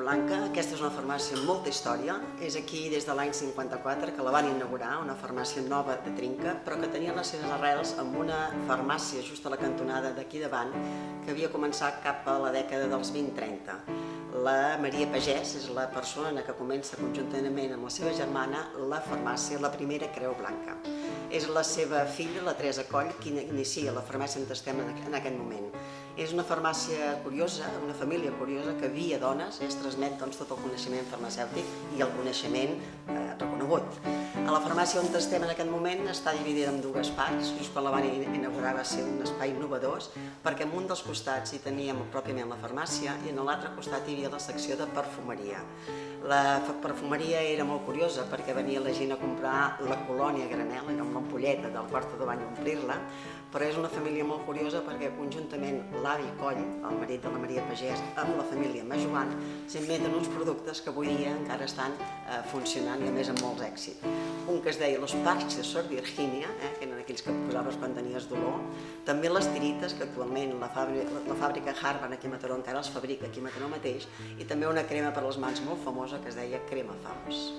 Blanca. Aquesta és una farmàcia amb molta història. És aquí des de l'any 54 que la van inaugurar, una farmàcia nova de Trinca, però que tenia les seves arrels en una farmàcia just a la cantonada d'aquí davant, que havia començat cap a la dècada dels 20-30. La Maria Pagès és la persona que comença conjuntament amb la seva germana la farmàcia, la primera Creu Blanca. És la seva filla, la Teresa Coll, qui inicia la farmàcia on estem en aquest moment. És una farmàcia curiosa, una família curiosa que via dones es transmet tot el coneixement farmacèutic i el coneixement reconegut. A la farmàcia on estem en aquest moment està dividida en dues parts. Just quan la van inaugurar va ser un espai innovador, perquè en un dels costats hi teníem pròpiament la farmàcia i en l'altre costat hi havia la secció de perfumeria. La perfumeria era molt curiosa perquè venia la gent a comprar la colònia granel, era una ampolleta del quarto de bany a omplir-la, però és una família molt curiosa perquè conjuntament l'avi Coll, el marit de la Maria Pagès, amb la família Majoan, s'inventen uns productes que avui dia encara estan funcionant i a més amb molts èxits. Un que es deia los parches de Sor Virginia, que eren aquells que posaves quan tenies dolor, també les tirites, que actualment la fàbrica Harvan aquí a Mataró encara els fabrica aquí a Mataró mateix, i també una crema per les mans molt famosa que es deia Crema Famos.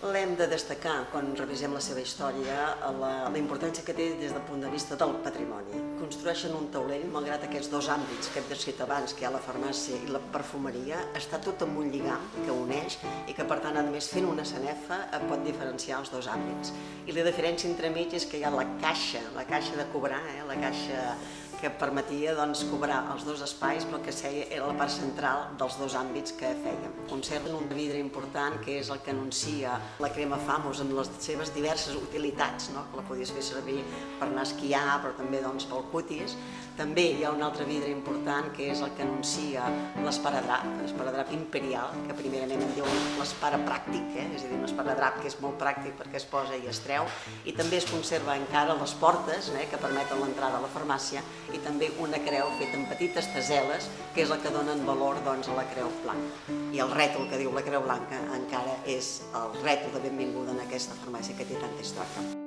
L'hem de destacar, quan revisem la seva història, la importància que té des del punt de vista del patrimoni. Construeixen un taulell, malgrat aquests dos àmbits que hem descrit abans, que hi ha la farmàcia i la perfumeria, està tot amb un lligam que uneix i que, per tant, a més, fent una sanefa pot diferenciar els dos àmbits. I la diferència entremig és que hi ha la caixa de cobrar, la caixa que permetia cobrar els dos espais, però que era la part central dels dos àmbits que fèiem. Conserven un vidre important que és el que anuncia la Crema Famos amb les seves diverses utilitats, que la podies fer servir per anar a esquiar, però també pel cutis. També hi ha un altre vidre important que és el que anuncia l'esparadrap imperial, que primerament en diuen l'esparapràctic, és a dir, un esparadrap que és molt pràctic perquè es posa i es treu, i també es conserva encara les portes que permeten l'entrada a la farmàcia, i també una creu feta amb petites teseles, que és la que donen valor a la Creu Blanca. I el rètol que diu la Creu Blanca encara és el rètol de benvinguda en aquesta farmàcia que té tanta història.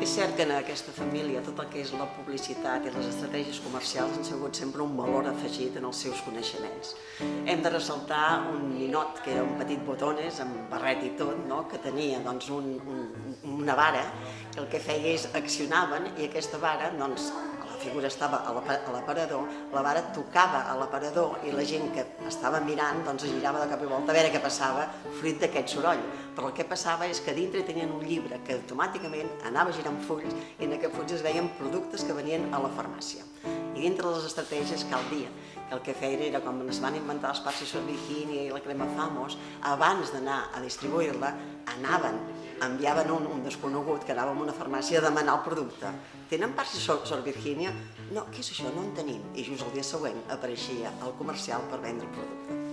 És cert que en aquesta família tot el que és la publicitat i les estratègies comercials han sigut sempre un valor afegit en els seus coneixements. Hem de ressaltar un ninot, que era un petit botones, amb barret i tot, que tenia una vara, que el que feia és accionaven i aquesta vara, la figura estava a l'aparador, la vara tocava a l'aparador i la gent que estava mirant es girava de cop i volta a veure què passava fruit d'aquest soroll. Però el que passava és que dintre tenien un llibre que automàticament anava girant fulls i en aquest fulls es veien productes que venien a la farmàcia. I dintre les estratègies cal dir que el que feien era, quan es van inventar els parches Sor Virginia i la Crema Famos, abans d'anar a distribuir-la, enviaven un desconegut que anava a una farmàcia a demanar el producte. Tenen parches Sor Virginia? No, què és això? No en tenim. I just el dia següent apareixia el comercial per vendre el producte.